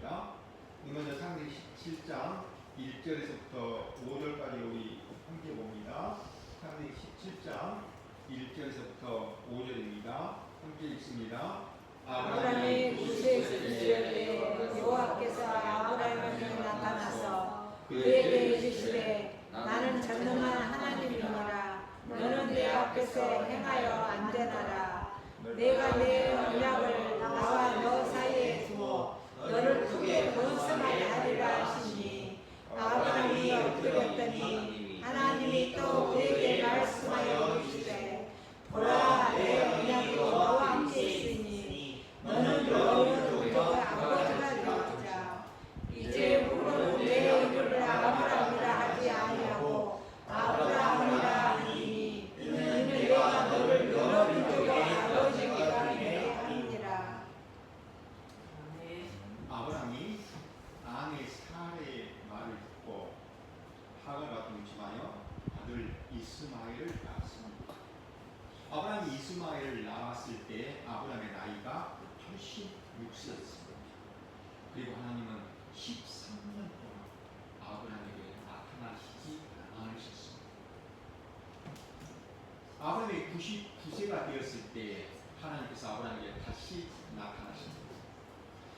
봅니다. 먼저 창세기 17장 1절에서부터 5절까지 우리 함께 봅니다. 창세기 17장 1절에서부터 5절입니다. 함께 읽습니다. 아브라함이 구세에서 이르되 여호와께서 아브라함에게 나타나서 그에게 이르시되 나는 전능한 하나님이니라. 너는 내 앞에서 행하여 안전하라. 내가 내 언약을 나와 너 사이에 두어 너를 크게 번성하게 하리라 하시니 아브라함이 엎드렸더니 하나님이 또 그에게 말씀하여 이르시되 보라 내 언약이 너와 함께 있으니 너는 너희 족속의 아버지가 되었자. 이제 우리는 내 얼굴을 아브라함이라 하지 아니하고 아브라함이라 하니 이는 내가 너를 여러 민족의 아버지가 되게 하니라. 아브라함이 아내 사라의 말을 듣고 하갈과 동침하여 아들 이스마엘을 낳았습니다. 아브라함이 이스마엘을 낳았을 때 아브라함의 나이가 86세였습니다. 그리고 하나님은 13년 동안 아브라함에게 나타나시지 않으셨습니다. 아브라함이 99세가 되었을 때 하나님께서 아브라함에게 다시 나타나십니다.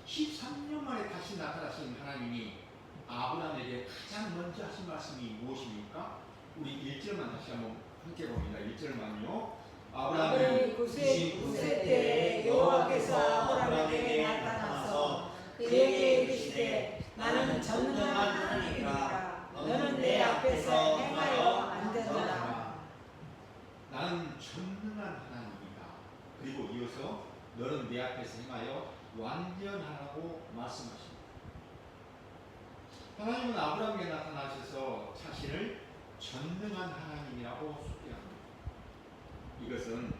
13년 만에 다시 나타나신 하나님이 아브라함에게 가장 먼저 하신 말씀이 무엇입니까? 우리 1절만 다시 한번 함께 봅니다. 1절만요. 아브라함이 99세 때 여호와께서 아브라함에게 나타나서 그에게 이르시되 나는 전능한 하나님이라. 너는 내 앞에서 행하여 안전하라. 나는 전능한 하나님이다. 그리고 이어서 너는 내 앞에서 행하여 완전하라고 말씀하십니다. 하나님은 아브라함에게 나타나셔서 자신을 전능한 하나님이라고 소개합니다. 이것은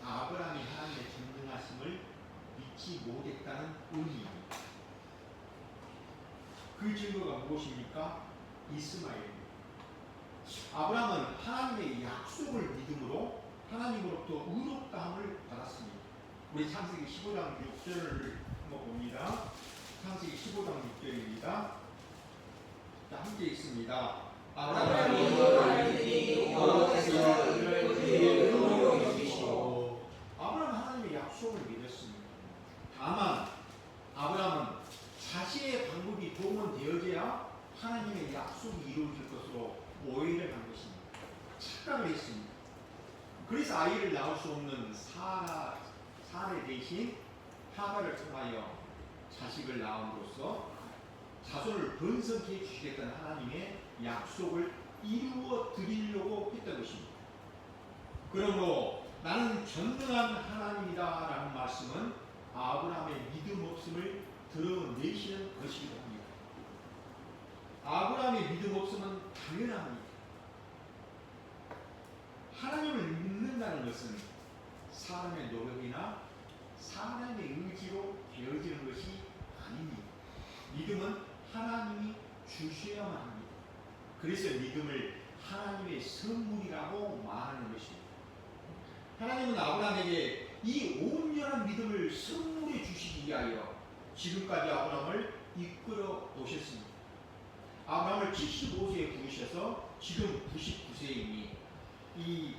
아브라함이 하나님의 전능하심을 믿지 못했다는 의미입니다. 그 증거가 무엇입니까? 이스마엘입니다. 아브라함은 하나님의 약속을 믿음으로 하나님으로부터 의롭다함을 받았습니다. 우리 창세기 15장 6절을 한번 봅니다. 창세기 15장 6절입니다. 자, 함께 읽습니다. 아브라함이 알더니 여호와께서 그를 그의 의로 여기시고. 아브라함은 하나님의 약속을 믿었습니다. 다만 아브라함은 자신의 방법이 동원되어져야 하나님의 약속이 이루어질 것으로 오해를 한 것입니다. 착각을 했습니다. 그래서 아이를 낳을 수 없는 사례 대신 하갈을 통하여 자식을 낳음으로써 자손을 번성케 해주시겠다는 하나님의 약속을 이루어 드리려고 했던 것입니다. 그러므로 나는 전능한 하나님이다 라는 말씀은 아브라함의 믿음 없음을 드러내시는 것이기도 합니다. 아브라함의 믿음 없음은 당연합니다. 하나님을 믿는다는 것은 사람의 노력이나 사람의 의지로 되어지는 것이 아닙니다. 믿음은 하나님이 주셔야만 합니다. 그래서 믿음을 하나님의 선물이라고 말하는 것입니다. 하나님은 아브라함에게 이 온전한 믿음을 선물해 주시기 위하여 지금까지 아브라함을 이끌어 오셨습니다. 아브라함을 75세에 부르셔서 지금 99세이니 이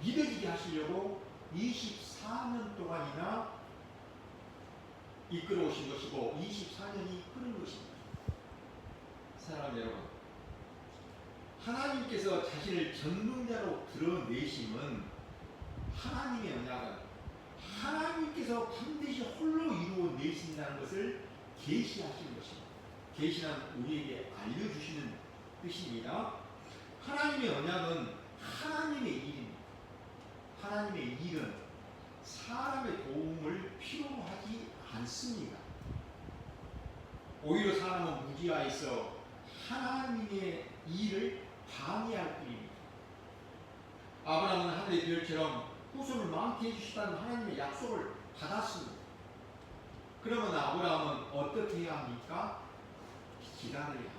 믿어지게 하시려고 24년 동안이나 이끌어 오신 것이고 24년이 흐른 것입니다. 사랑하는 여러분, 하나님께서 자신을 전능자로 드러내심은 하나님의 언약은 하나님께서 반드시 홀로 이루어내신다는 것을 계시하시는 것입니다. 계시는 우리에게 알려주시는 뜻입니다. 하나님의 언약은 하나님의 일입니다. 하나님의 일은 사람의 도움을 필요로 하지 않습니다. 오히려 사람은 무지하여서 하나님의 일을 방해할 뿐입니다. 아브라함은 하늘의 별처럼 후손을 많게 해주시다는 하나님의 약속을 받았습니다. 그러면 아브라함은 어떻게 해야 합니까? 기다려야 합니다.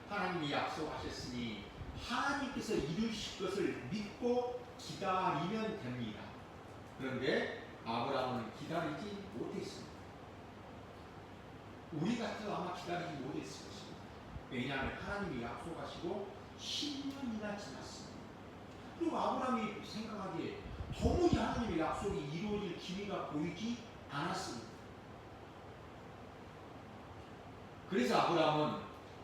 하나님이 약속하셨으니 하나님께서 이루실 것을 믿고 기다리면 됩니다. 그런데 아브라함은 기다리지 못했습니다. 우리 같아도 아마 기다리지 못했을 것입니다. 왜냐하면 하나님이 약속하시고 10년이나 지났습니다. 그리고 아브라함이 생각하기에 도무지 하나님의 약속이 이루어질 기미가 보이지 않았습니다. 그래서 아브라함은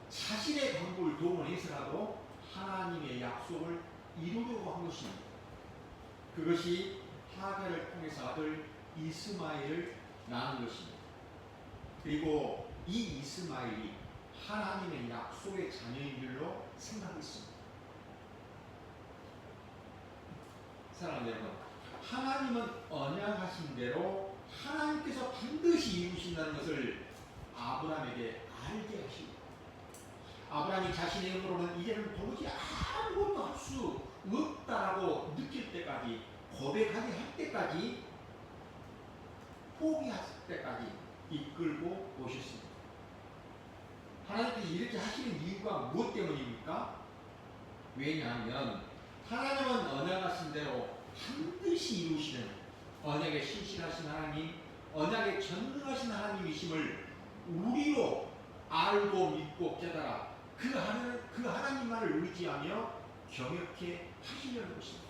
자신의 방법을 동원해서라도 하나님의 약속을 이루려고 한 것입니다. 그것이 하갈을 통해서 아들 이스마엘을 낳은 것입니다. 그리고 이 이스마엘이 하나님의 약속의 자녀인 줄로 생각했습니다. 사랑하는 여러분, 하나님은 언약하신 대로 하나님께서 반드시 이루신다는 것을 아브라함에게 알게 하십니다. 아브라함이 자신의 영으로는 이제는 도무지 아무것도 할 수 없다라고 느낄 때까지, 고백하게 할 때까지, 포기할 때까지 이끌고 오셨습니다. 하나님께서 이렇게 하시는 이유가 무엇 때문입니까? 왜냐하면 하나님은 언약하신 대로 반드시 이루시는 언약에 신실하신 하나님, 언약에 전능하신 하나님이심을 우리로 알고 믿고 깨달아 그 하나님만을 의지하며 경역해 하시려는 것입니다.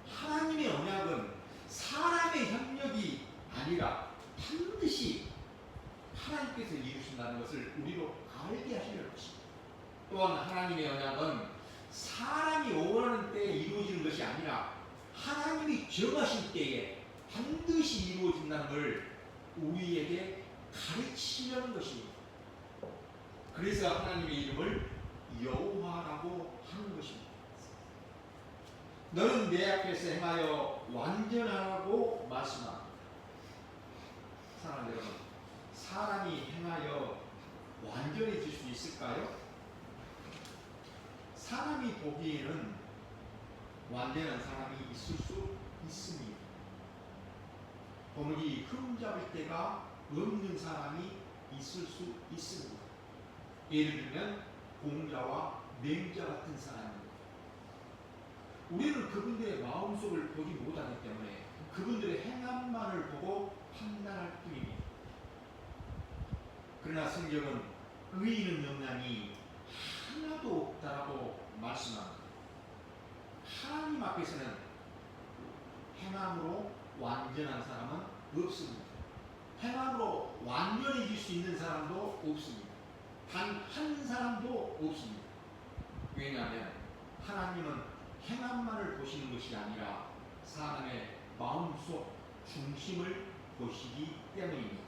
하나님의 언약은 사람의 협력이 아니라 반드시 하나님께서 이루신다는 것을 우리로 알게 하시려는 것입니다. 또한 하나님의 언약은 사람이 원하는 때에 이루어지는 것이 아니라 하나님이 정하신 때에 반드시 이루어진다는 걸 우리에게 가르치려는 것입니다. 그래서 하나님의 이름을 여호와라고 하는 것입니다. 너는 내 앞에서 행하여 완전하라고 말씀합니다. 사랑하는 여러분, 사람이 행하여 완전해질 수 있을까요? 사람이 보기에는 완전한 사람이 있을 수 있습니다. 도무지 흠잡을 데가 없는 사람이 있을 수 있습니다. 예를 들면 공자와 맹자 같은 사람입니다. 우리는 그분들의 마음속을 보지 못하기 때문에 그분들의 행함만을 보고 판단할 뿐입니다. 그러나 성경은 의인은 영향이 하나도 없다라고 말씀합니다. 하나님 앞에서는 행함으로 완전한 사람은 없습니다. 행함으로 완전해질 수 있는 사람도 없습니다. 단 한 사람도 없습니다. 왜냐하면 하나님은 행함만을 보시는 것이 아니라 사람의 마음속 중심을 보시기 때문입니다.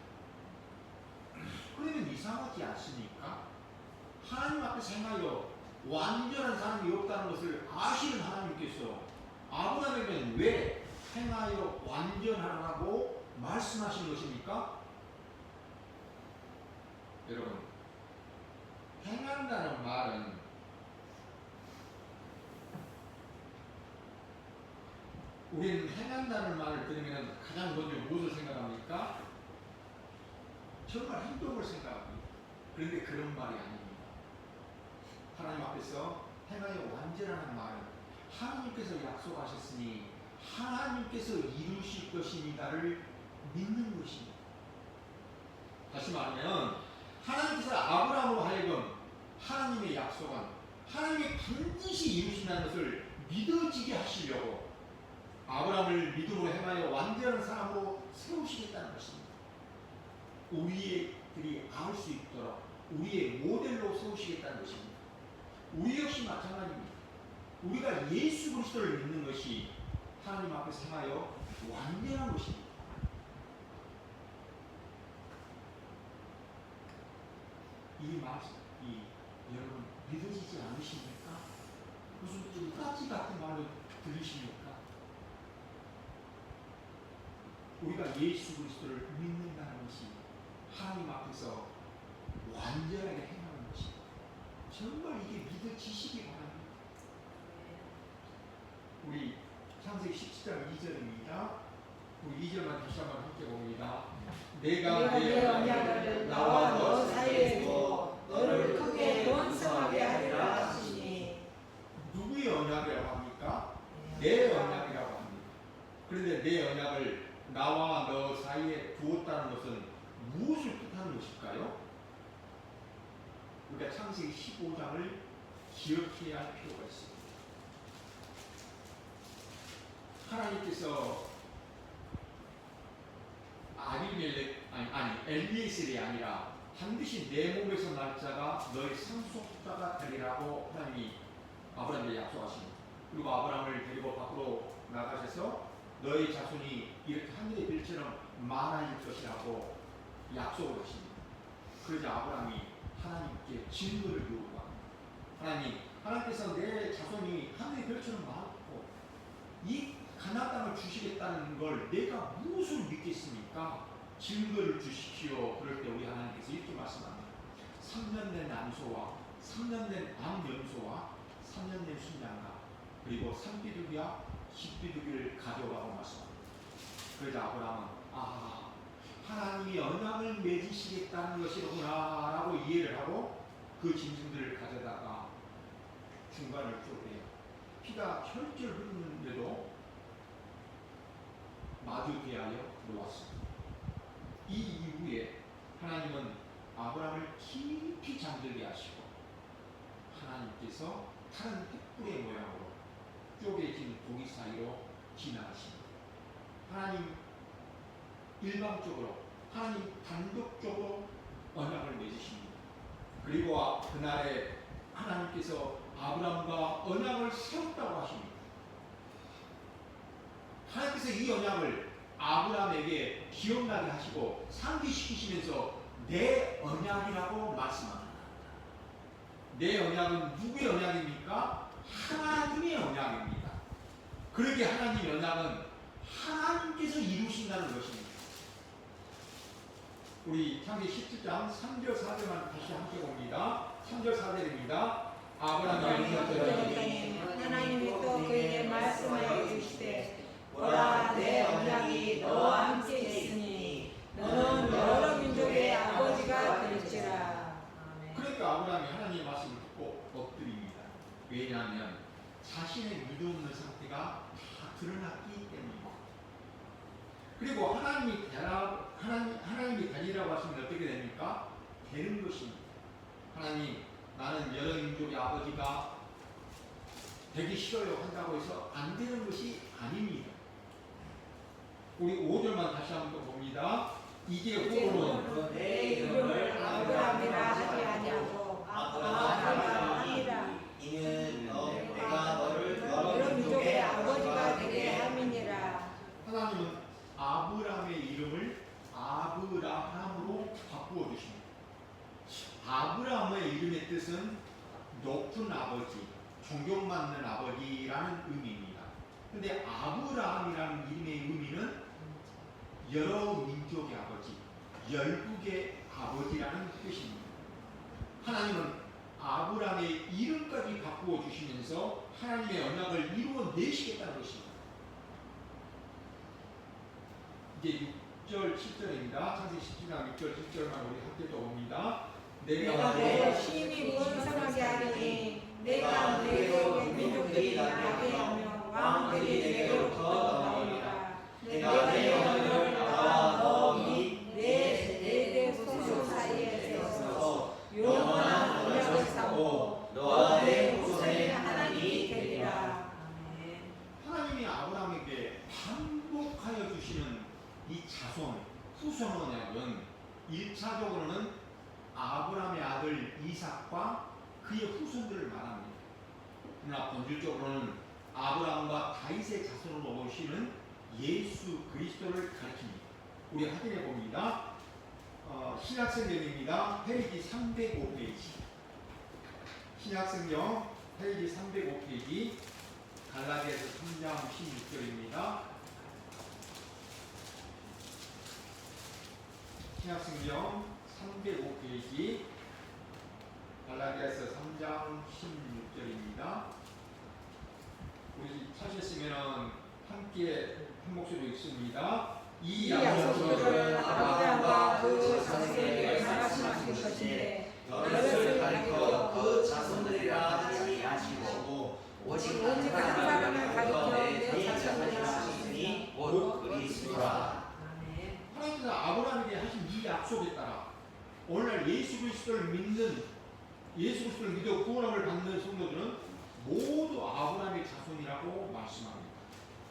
그러면 이상하지 않습니까? 하나님 앞에서 행하여 완전한 사람이 없다는 것을 아시는 하나님께서 아브라함에게는 왜 행하여 완전하라고 말씀하신 것입니까? 여러분, 행한다는 말은 우리는 행한다는 말을 들으면 가장 먼저 무엇을 생각합니까? 정말 행동을 생각합니다. 그런데 그런 말이 아닙니다. 하나님 앞에서 행하여 완전하는 말은 하나님께서 약속하셨으니 하나님께서 이루실 것입니다를 믿는 것입니다. 다시 말하면 하나님께서 아브라함으로 하여금 하나님의 약속은 하나님이 반드시 이루신다는 것을 믿어지게 하시려고 아브라함을 믿음으로 행하여 완전한 사람으로 세우시겠다는 것입니다. 우리들이 알 수 있도록 우리의 모델로 세우시겠다는 것입니다. 우리 역시 마찬가지입니다. 우리가 예수 그리스도를 믿는 것이 하나님 앞에서 행하여 완전한 것입니다. 이 말씀이 여러분 믿어지지 않으십니까? 무슨 좀 까치 같은 말로 들리십니까? 우리가 예수 그리스도를 믿는다는 것이 하나님 앞에서 완전하게 행하는 것입니다. 정말 이게 믿어지시기 바랍니다. 우리 창세기 17장 2절입니다. 우리 2절만 다시 한번 함께 봅니다. 내가 내 언약을 나와 너 사이에 두고 너를 크게 번성하게 하리라 하시니. 누구의 언약이라고 합니까? 내 언약이라고 합니다. 그런데 내 언약을 나와 너 사이에 두었다는 것은 무엇을 뜻하는 것일까요? 우리가 창세기 15장을 기억해야 할 필요가 있습니다. 하나님께서 엘리에셀이 아니라 반드시 내 몸에서 날 자가 너의 상속자가 되리라고 하나님이 아브라함에게 약속하십니다. 그리고 아브라함을 데리고 밖으로 나가셔서 너의 자손이 이렇게 하늘의 별처럼 많아질 것이라고 약속을 하십니다. 그러자 아브라함이 하나님께 질문을 요구합니다. 하나님께서 내 자손이 하늘의 별처럼 많고 이 가나안 땅을 주시겠다는 걸 내가 무엇을 믿겠습니까? 증거를 주십시오. 그럴 때 우리 하나님께서 이렇게 말씀합니다. 3년 된 암소와 3년 된 암염소와 3년 된 순양과 그리고 3비둘기와 10비둘기를 가져가고 말씀합니다. 그러자 아브라함은 하나님이 언약을 맺으시겠다는 것이구나 라고 이해를 하고 그 짐승들을 가져다가 중간을 쪼개요. 피가 철철 흐르는데도 마주 대하여 놓았습니다. 이 이후에 하나님은 아브라함을 깊이 잠들게 하시고 하나님께서 다른 횃불의 모양으로 쪼개진 고기 사이로 지나가십니다. 하나님 일방적으로 하나님 단독적으로 언약을 맺으십니다. 그리고 그날에 하나님께서 아브라함과 언약을 세웠다고 하십니다. 하나님께서 이 언약을 아브라함에게 기억나게 하시고 상기시키시면서 내 언약이라고 말씀합니다. 내 언약은 누구의 언약입니까? 하나님의 언약입니다. 그렇게 하나님의 언약은 하나님께서 이루신다는 것입니다. 우리 창세기 17장 3절 4절만 다시 함께 봅니다. 3절 4절입니다. 아브라함이 하나님이 또 그에게 말씀하여 주시되 보라 내 언약이 너와 함께 있으니 너는 여러 민족의 아버지가 될지라. 그러니까 아브라함이 하나님의 말씀을 듣고 엎드립니다. 왜냐하면 자신의 믿음 없는 상태가 다 드러났기 때문입니다. 그리고 하나님이 되리라고 하시면 어떻게 됩니까? 되는 것입니다. 하나님, 나는 여러 민족의 아버지가 되기 싫어요 한다고 해서 안 되는 것이 아닙니다. 우리 5절만 다시 한번 봅니다. 이제 후로는 내 이름을 아브라함이라 하지 아니하고 아브라함이라 이는 내가 너를 여러 민족의 아버지가 되게 함이니라. 하나님은 아브라함의 이름을 아브라함으로 바꾸어 주십니다. 아브라함의 이름의 뜻은 높은 아버지, 존경받는 아버지라는 의미입니다. 그런데 아브라함이라는 이름의 의미는 여러 민족의 아버지, 열국의 아버지라는 뜻입니다. 하나님은 아브라함의 이름까지 바꾸어 주시면서 하나님의 언약을 이루어내시겠다는 것입니다. 이제 6절, 7절입니다. 창세기 17장 6절, 7절만 우리 함께 또 봅니다. 내가 내 심히 번성하게 하리니 내가 내게 민족들이 나게 하며 왕들이 내게로부터 나오리라. 내가 내 언약을 나와 너 및 내 세대 후손 사이에 세워서 영원한 언약을 삼고 너와 내 후손의 하나님이 되리라. 하나님이 아브라함에게 반복하여 주시는 이 자손, 후손 언약은 1차적으로는 아브라함의 아들 이삭과 그의 후손들을 말합니다. 그러나 본질적으로는 아브라함과 다윗의 자손으로 오시는 예수 그리스도를 가리킵니다. 우리 확인해 봅니다. 신약성경입니다. 페이지 305페이지. 신약성경 페이지 305페이지. 갈라디아서 3장 16절입니다. 신약성경 305페이지. 갈라디아서 3장 16절입니다. 우리 찾으시면 함께 한 목소리로 읽습니다. 이 약속들을 아브라함과 그 자손에게 말씀하신 것인데 너를 가리켜 그 자손들이라 하지 아니하시고 오직 한 사람을 가리켜 내 자손이라 하시니 곧 그리스도라. 약속에 따라 오늘날 예수 그리스도를 믿어 구원을 받는 성도들은 모두 아브라함의 자손이라고 말씀합니다.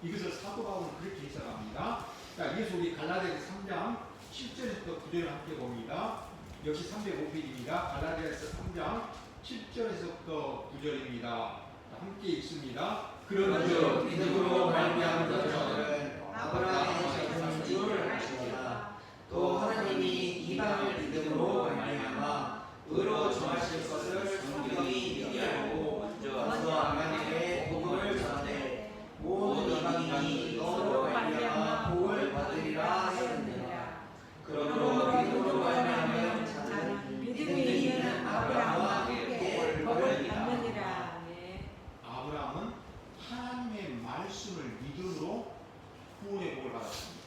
이것을 사도 바울은 그렇게 해석합니다. 자, 이것을 우리 갈라디아서 3장 7절에서 9절을 함께 봅니다. 역시 305페이지입니다. 갈라디아서 3장 7절에서부터 9절입니다. 함께 읽습니다. 그런즉 믿음으로 말미암은 자들은 아브라함의 자손인 줄 아시니라. 또 하나님이 이방을 믿음으로 말미암아 의로 정하실 것을 성경이 미리 알고 먼저 아브라함에게 복음을 전하되 모든 이방인이 너로 말미암아 복을 받으리라 하였느니라. 그러므로 믿음으로 말미암은 자는 믿음이 있는 아브라함과 함께 복을 받느니라. 아브라함은 하나님의 말씀을 믿음으로 구원의 복을 받았습니다.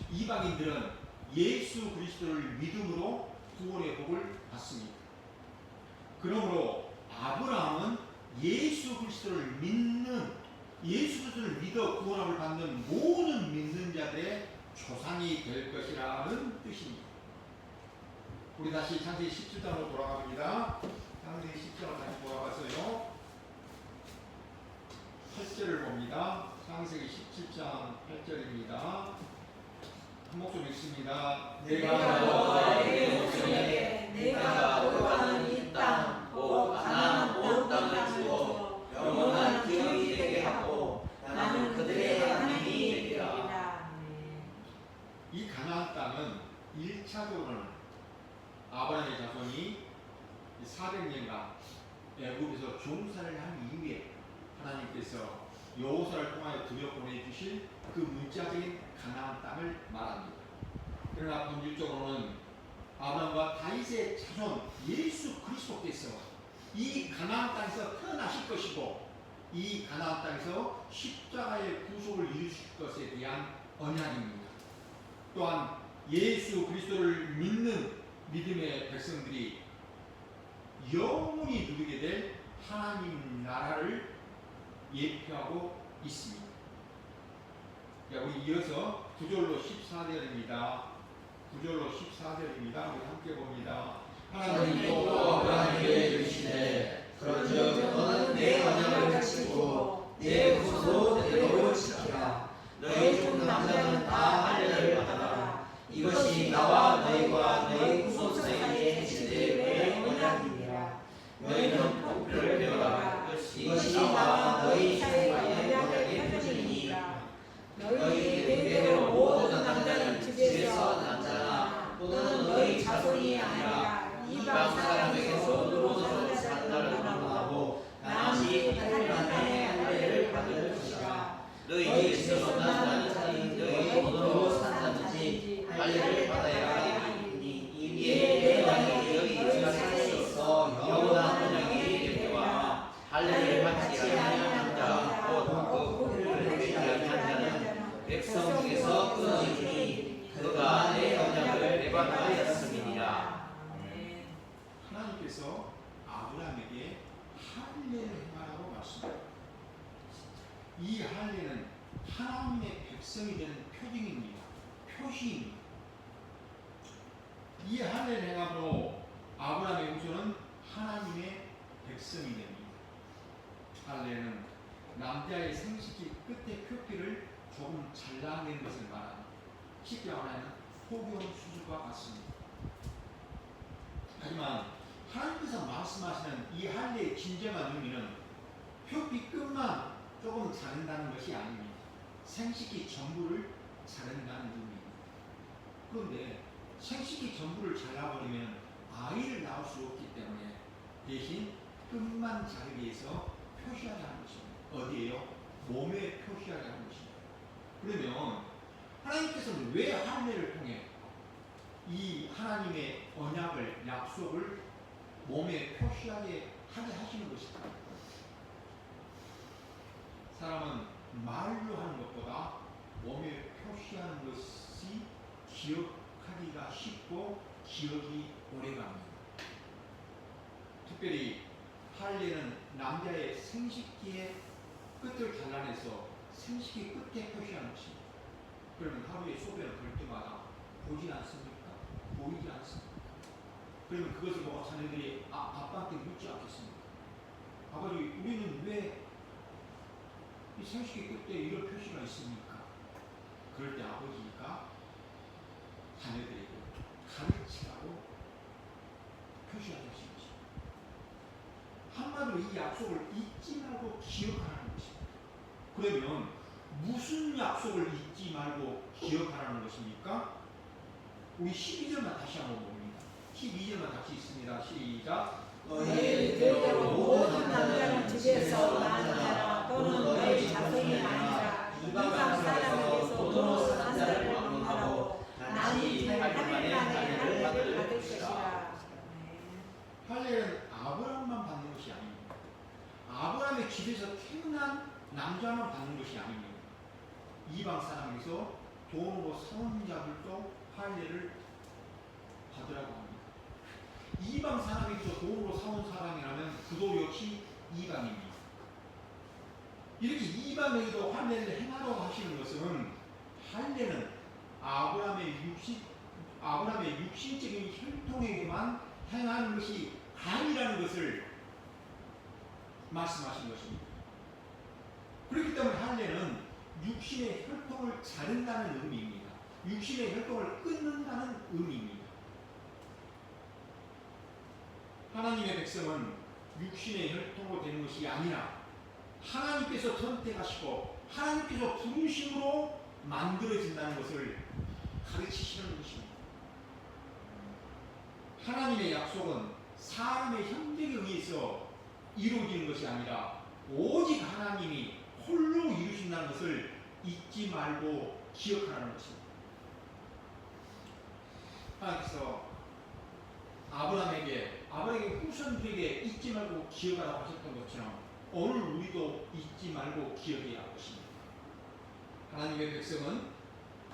이방인들은 예수 그리스도를 믿음으로 구원의 복을 받습니다. 그러므로 아브라함은 예수 그리스도를 믿어 구원을 받는 모든 믿는 자들의 조상이 될 것이라는 뜻입니다. 우리 다시 창세기 17장으로 돌아갑니다. 창세기 17장으로 다시 돌아가서요. 8절을 봅니다. 창세기 17장 8절입니다. 한 목소리 읽습니다. 내가 너와 내 목소리에 내가 거하는 이 땅, 곧 가나안 온 땅을 주어 영원한 기업이 되게 하고 나는 그들의 하나님이 되리라. 이 가나안 땅은 1차적으로는 아브라함의 자손이 400년간 애굽에서 종살이를 한 이후에 하나님께서 여호수아를 통하여 들여 보내주신 그 문자적인 가나안 땅을 말합니다. 그러나 본질적으로는 아브라함과 다윗의 자손 예수 그리스도께서 이 가나안 땅에서 태어나실 것이고 이 가나안 땅에서 십자가의 구속을 이루실 것에 대한 언약입니다. 또한 예수 그리스도를 믿는 믿음의 백성들이 영원히 누리게 될 하나님 나라를 예표하고 있습니다. 자, 우리 이어서 9절로 14절입니다. 9절로 14절입니다. 우리 함께 봅니다. 하나님도 아브라함에게 이르시되 그런즉 너는 내 언약을 지키고 내 후손도 내도록 지키라. 너희 중 남자는 다 할례를 받아라. 이것이 나와 너희와 너희 후손 사이에 지대의 언약이니라. 너희는 복표를 배워라. 이것이 나와 너희 사이의 언약의 표징이니라. 너희 대대로 모든 남자는 집에서 남자나 또는 너희 자손이 아니라 이방 사람에게 손으로 산다를 강구하고 나머지 8년간의 할례를 받을 것이라. 너희 집에서 남자는 자는 너희 돈으로 산다든지 할례를 받아야 하리니 이에 내 언약이 너희 집에 있어 영원한 언약이 될 때와 할례를 받지 아니한 자 곧 복음을 믿지 아니한 자는 백성 중에서 끊어지니 그가 내 언약을 배반하였습니다. 하나님께서 아브라함에게 할례를 행하라고 말씀합니다. 이 할례는 하나님의 백성이 되는 표징입니다. 표시입니다. 이 할례를 행함으로 아브라함의 후손은 하나님의 백성이 됩니다. 할례는 남자의 생식기 끝에 표피를 조금 잘라내는 것을 말합니다. 쉽게 말하면 포경 수술과 같습니다. 하지만 하나님께서 말씀하시는 이 할례의 진정한 의미는 표피 끝만 조금 자른다는 것이 아닙니다. 생식기 전부를 자른다는 의미입니다. 그런데 생식기 전부를 잘라버리면 아이를 낳을 수 없기 때문에 대신 끝만 자르기 위해서 표시하게 하는 것입니다. 어디에요? 몸에 표시하게 하는 것입니다. 그러면 하나님께서는 왜 할례를 통해 이 하나님의 언약을, 약속을 몸에 표시하게 하게 하시는 것일까? 사람은 말로 하는 것보다 몸에 표시하는 것이 기억하기가 쉽고 기억이 오래갑니다. 특별히 할례는 남자의 생식기의 끝을 잘라내서 생식기 끝에 표시하는 것입니다. 그러면 하루에 소변을 볼 때마다 보지 않습니까? 보이지 않습니까? 그러면 그것을 보고 자녀들이 아빠한테 묻지 않겠습니까? 아버지, 우리는 왜 이 생식기 끝에 이런 표시가 있습니까? 그럴 때 아버지가 자녀들에게 가르치라고 표시하는 것입니다. 한마디로 이 약속을 잊지 말고 기억하라는 것입니다. 그러면 무슨 약속을 잊지 말고 기억하라는 것입니까? 우리 12절만 다시 한번 봅니다. 12절만 같이 있습니다. 시작. 너희 대대로 모든 남자는 집에서 낳은 자라 또는 너희 자손이 아니라 이방 사람에게서 도로 산 자를 막론하고 난이 8일 만에 할례를 받을 것이라. 할례는 아브라함만 받는 것이 아닙니다. 아브라함의 집에서 태어난 남자만 받는 것이 아닙니다. 이방 사람에게서 돈으로 사온 자들도 할례를 받으라고 합니다. 이방 사람에게서 돈으로 사온 사람이라면 그도 역시 이방입니다. 이렇게 이방에게도 할례를 행하라고 하시는 것은 할례는 아브라함의 육신적인 혈통에게만 행하는 것이 아니라는 것을 말씀하신 것입니다. 그렇기 때문에 할례는 육신의 혈통을 자른다는 의미입니다. 육신의 혈통을 끊는다는 의미입니다. 하나님의 백성은 육신의 혈통으로 되는 것이 아니라 하나님께서 선택하시고 하나님께서 부르심으로 만들어진다는 것을 가르치시는 것입니다. 하나님의 약속은 사람의 형제에 의해서 이루어지는 것이 아니라 오직 하나님이 홀로 이루신다는 것을 잊지 말고 기억하라는 것입니다. 하나님께서 아브라함에게 후손들에게 잊지 말고 기억하라고 하셨던 것처럼 오늘 우리도 잊지 말고 기억해야 할 것입니다. 하나님의 백성은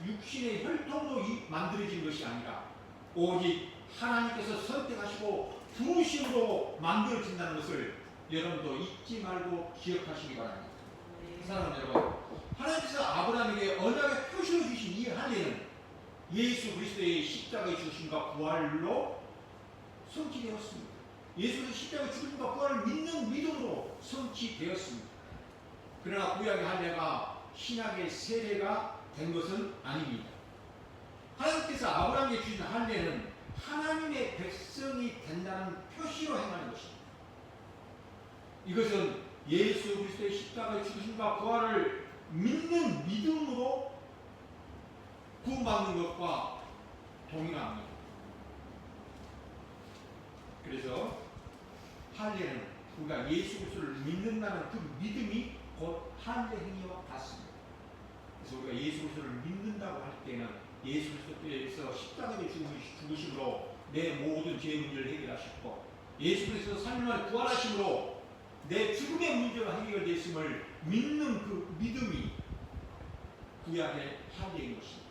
육신의 혈통으로 만들어진 것이 아니라 오직 하나님께서 선택하시고 부르심으로 만들어진다는 것을 여러분도 잊지 말고 기억하시기 바랍니다. 사랑하는 여러분, 하나님께서 아브라함에게 언약의 표시로 주신 이 할례는 예수 그리스도의 십자가의 죽으심과 부활로 성취되었습니다. 예수의 십자가의 죽으심과 부활을 믿는 믿음으로 성취되었습니다. 그러나 구약의 할례가 신약의 세례가 된 것은 아닙니다. 하나님께서 아브라함에게 주신 할례는 하나님의 백성이 된다는 표시로 행하는 것입니다. 이것은 예수 그리스도의 십자가의 죽으심과 부활을 믿는 믿음으로 구원받는 것과 동일합니다. 그래서 할례는 우리가 예수 그리스도를 믿는다는 그 믿음이 곧 할례 행위와 같습니다. 그래서 우리가 예수 그리스도를 믿는다고 할 때는 예수 그리스도께서 십자가의 죽으심으로 내 모든 죄 문제를 해결하셨고 예수 그리스도 3일 만에 부활하심으로 내 죽음의 문제가 해결됐음을 믿는 그 믿음이 구약의 할례인 것입니다.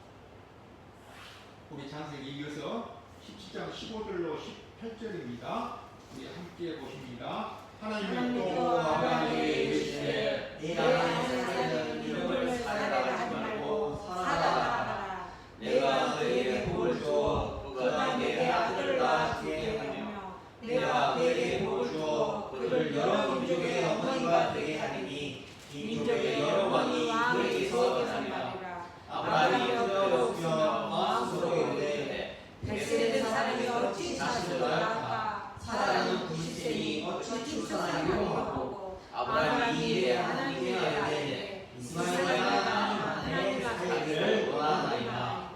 우리 창세기 이어서 17장 15절로 18절입니다. 우리 함께 보십니다. 하나님은 또 아브라함에게 이르시되 내가 하는 자는 이름을 살아라 하지 말고 살아라. 내가 그에게 복을 주어 그가 내게 아들과 되게 하며 내가 그에게 복을 주어 그를 여러 민족의 어머니가 되게 하리니 민족의 여러 왕이 그에게서 나리라. 아브라함이 어려웠으며 마음속으로 이르되 100세 된 사람이 어찌 자식을 낳았다. 사라는 90세니 어찌 출산하기로 하고 아브라함이 이에 하나님께 아뢰되 이스마엘과 하나님 살기를 원하나이다.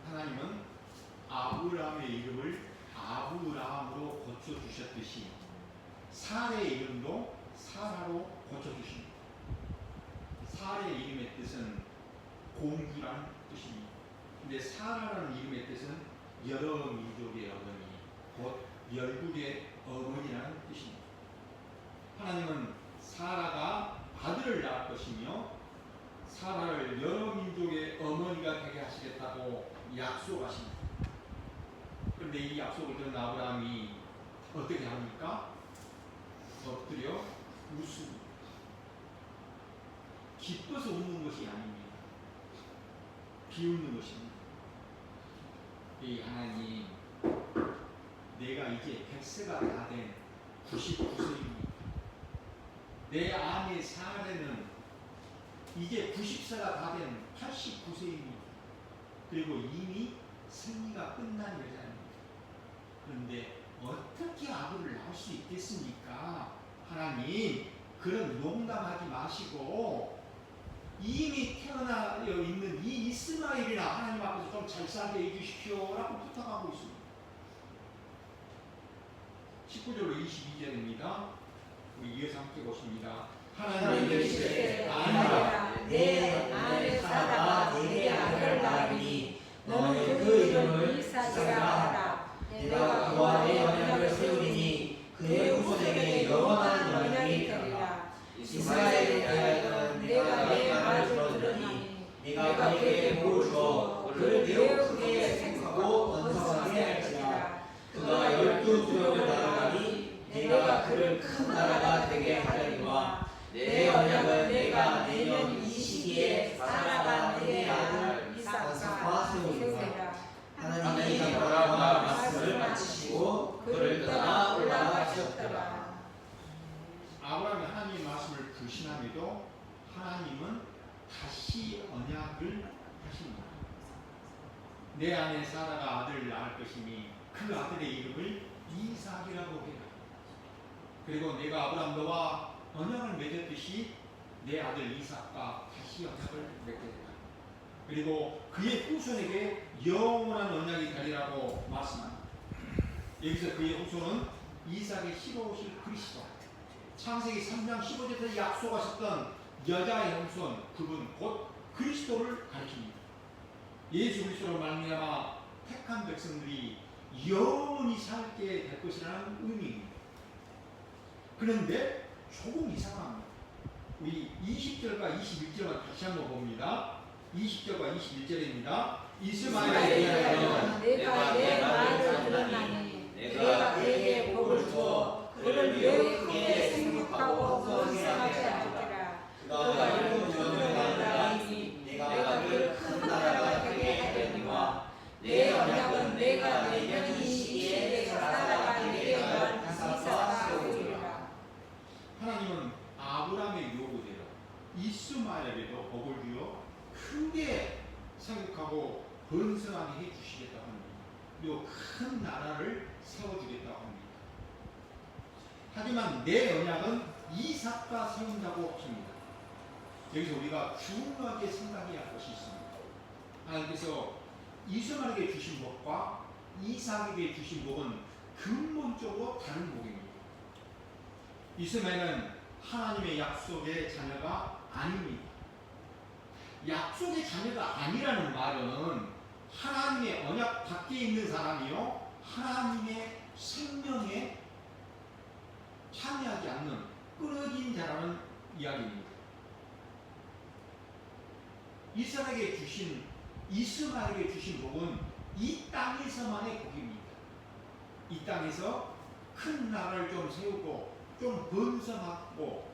하나님은 아브라함의 이름을 아브라함으로 고쳐주셨듯이 사라의 이름도 사라로 고쳐주십니다. 사라의 이름의 뜻은 공주라는 뜻입니다. 근데 사라라는 이름의 뜻은 여러 민족의 어머니, 곧 열국의 어머니라는 뜻입니다. 하나님은 사라가 아들을 낳을 것이며 사라를 여러 민족의 어머니가 되게 하시겠다고 약속하십니다. 그런데 이 약속을 들은 아브라함이 어떻게 합니까? 엎드려 웃습니다. 기뻐서 웃는 것이 아닙니다. 비웃는 것입니다. 이 하나님, 내가 이제 100세가 다 된 99세입니다. 내 아내 사례는 이제 90세가 다 된 89세입니다. 그리고 이미 생리가 끝난 여자입니다. 그런데 어떻게 아들을 낳을 수 있겠습니까? 하나님, 그런 농담하지 마시고 이미 태어나 있는 이 이스마엘이나 하나님 앞에서 좀 잘 살게 해주십시오 라고 부탁하고 있습니다. 19절로 22절입니다. 우리 이어서 함께 보십니다. 하나님 이르시되 아니라 내 아내 사라가 내게 아들을 낳으니 너는 그 이름을 이삭이라 하라. 내가 그와 내 언약을 세우리니 그의 후손에게 영원한 언약이 되리라. 이스마엘에 대하여는 내가 내 말을 들으니 내가 그에게 복을 주어 그를 매우 크게 생각하고 번성하게 할지라. 그가 12부족을 낳으니 내가 그를 큰 나라가 되게 하려니와 내 언약은 내가 내년 이 시기에 사라가 내 아들 이삭과 세우리라. 하나님이 아브라함과 말씀을 마치시고 그를 떠나 올라가셨더라. 아브라함이 하나님의 말씀을 불신함에도 하나님은 다시 언약을 하십니다. 내 아내 사라가 아들을 낳을 것이니 그 아들의 이름을 이삭이라고 해라. 그리고 내가 아브라함 너와 언약을 맺었듯이 내 아들 이삭과 다시 언약을 맺겠다. 그리고 그의 후손에게 영원한 언약이 되리라고 말씀합니다. 여기서 그의 후손은 이삭의 씨로오실 그리스도, 창세기 3장 15절에서 약속하셨던 여자의 후손, 그분 곧 그리스도를 가리킵니다. 예수 그리스도로 말미암아 택한 백성들이 영원히 살게 될 것이라는 의미입니다. 그런데 조금 이상합니다. 우리 20절과 21절만 다시 한번 봅니다. 20절과 21절입니다. 이스마엘에 대하여 내가 내 말을 들었나니 내가 그에게 복을 주어 그를 매우 크게 생육하고 번성하게 하리라. 그가 12부족을 낳으니 내가 그를 큰 나라가 되게 하려니와 내 언약은 내가 내년 이 시기에 사라가 내게 난 이삭과 세우리라. 하나님은 아브라함의 요구대로 이스마엘에게도 복을 주어 크게 생육하고 번성하게 해주시겠다고 합니다. 그리고 큰 나라를 세워주겠다고 합니다. 하지만 내 언약은 이삭과 세운다고 하십니다. 여기서 우리가 중요하게 생각해야 할 것이 있습니다. 하나님께서 이스마엘에게 주신 복과 이삭에게 주신 복은 근본적으로 다른 복입니다. 이스마엘은 하나님의 약속의 자녀가 아닙니다. 약속의 자녀가 아니라는 말은 하나님의 언약 밖에 있는 사람이요, 하나님의 생명에 참여하지 않는 끊어진 자라는 이야기입니다. 이스마엘에게 주신 복은 이 땅에서만의 복입니다. 이 땅에서 큰 나라를 좀 세우고 좀 번성하고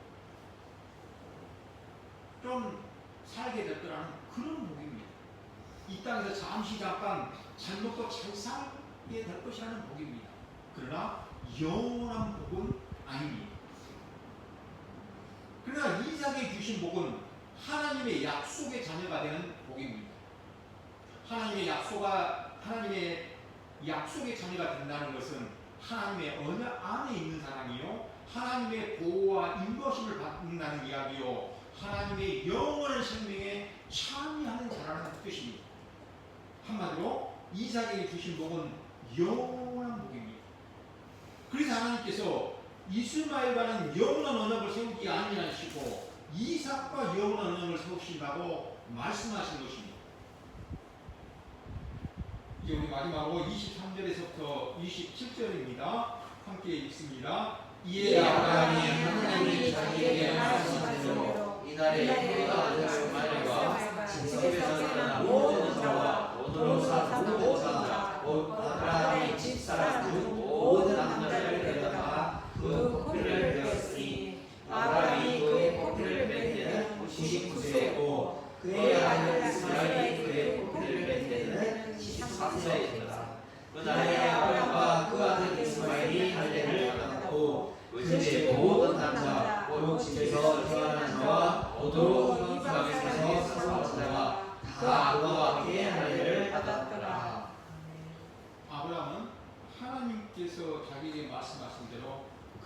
좀 살게 될 거라는 그런 복입니다. 이 땅에서 잠깐 잘 먹고 잘 살게 될 것이라는 복입니다. 그러나 영원한 복은 아닙니다. 그러나 이삭에게 주신 복은 하나님의 약속의 자녀가 되는 복입니다. 하나님의 약속의 자녀가 된다는 것은 하나님의 언약 안에 있는 사람이요, 하나님의 보호와 인도하심을 받는다는 이야기요, 하나님의 영원한 생명에 참여하는 자라는 뜻입니다. 한마디로 이삭에게 주신 복은 영원한 복입니다. 그래서 하나님께서 이스마엘과는 영원한 언약을 세우지 아니하시고 이삭과 영원한 언약을 세우신다고 말씀하신 것입니다. 이제 우리 마지막으로 23절에서부터 27절입니다. 함께 읽습니다. 이에 아브라함이 하나님이 자기에게 말씀하신 대로 이날에 그가 아들 말과 집에서 난 모든 자와 돈으로 산 모든 자, 곧 아브라함의 집사람 중 모든 남자를 데려다가 그 포피를 베었으니 아브라함이 그의 포피를 뺀 때는 99세고 그의 아들 이스마엘이 그의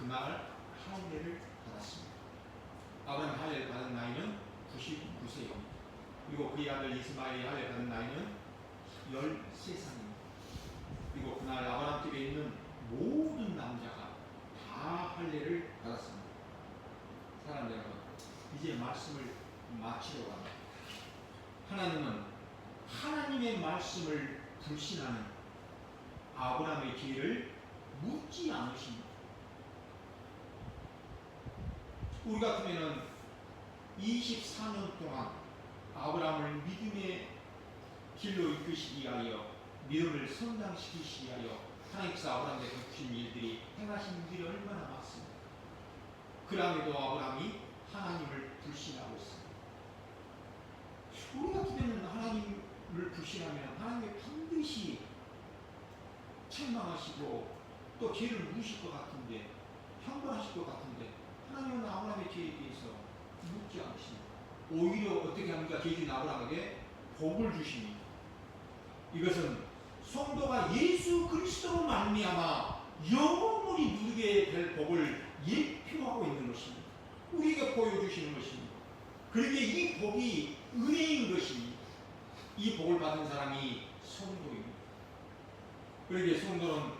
그날 할례를 받았습니다. 아브라함이 할례를 받은 나이는 99세입니다. 그리고 그의 아들 이스마엘이 할례를 받은 나이는 13살입니다. 그리고 그날 아브라함 집에 있는 모든 남자가 다 할례를 받았습니다. 사랑하는 여러분, 이제 말씀을 마치려고 합니다. 하나님은 하나님의 말씀을 불신하는 아브라함의 죄를 묻지 않으십니다. 우리 같으면 24년 동안 아브라함을 믿음의 길로 이끄시기 위하여, 믿음을 성장시키시기 위하여 하나님께서 아브라함에게 주신 일들이, 행하신 일들이 얼마나 많습니다. 그럼에도 아브라함이 하나님을 불신하고 있습니다. 우리 같으면 하나님을 불신하면 하나님이 반드시 책망하시고 또 죄를 묻으실 것 같은데, 형벌하실 것 같은데, 하나님은 아브라함의 죄에 대해서 묻지 않으십니다. 오히려 어떻게 합니까? 죄진 아브라함에게 복을 주십니다. 이것은 성도가 예수 그리스도로 말미암아 영원히 누리게 될 복을 예표하고 있는 것입니다. 우리에게 보여주시는 것입니다. 그러기에 이 복이 은혜인 것입니다. 이 복을 받은 사람이 성도입니다. 그러기에 성도는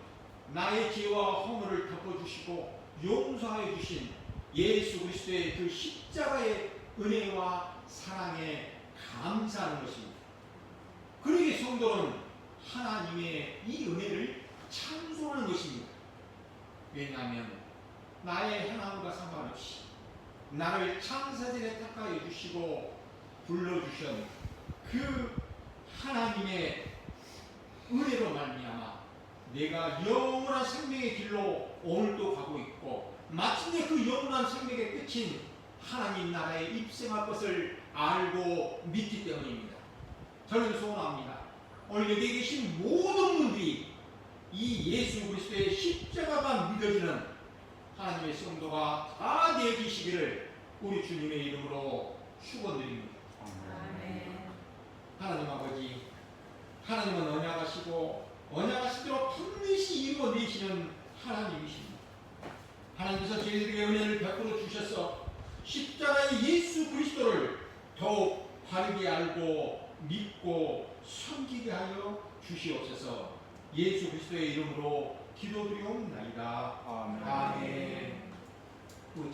나의 죄와 허물을 덮어주시고 용서하여 주신 예수 그리스도의 그 십자가의 은혜와 사랑에 감사하는 것입니다. 그러기에 성도는 하나님의 이 은혜를 찬송하는 것입니다. 왜냐하면 나의 행함과 상관없이 나를 창세전에 택하여 주시고 불러주신 그 하나님의 은혜로 말미암아 내가 영원한 생명의 길로 오늘도 가고 있고, 마침내 그 영원한 생명의 끝인 하나님 나라에 입생할 것을 알고 믿기 때문입니다. 저는 소원합니다. 오늘 여기 계신 모든 분들이 이 예수 그리스도의 십자가가 믿어지는 하나님의 성도가 다 되어지시기를 우리 주님의 이름으로 축원드립니다. 아멘. 하나님 아버지, 하나님은 언약하시고 언약하시도록 반드시 이루어내시는 하나님이십니다. 하나님께서 저희들에게 은혜를 베풀어 주셔서 십자가의 예수 그리스도를 더욱 바르게 알고 믿고 섬기게 하여 주시옵소서. 예수 그리스도의 이름으로 기도드리옵나이다.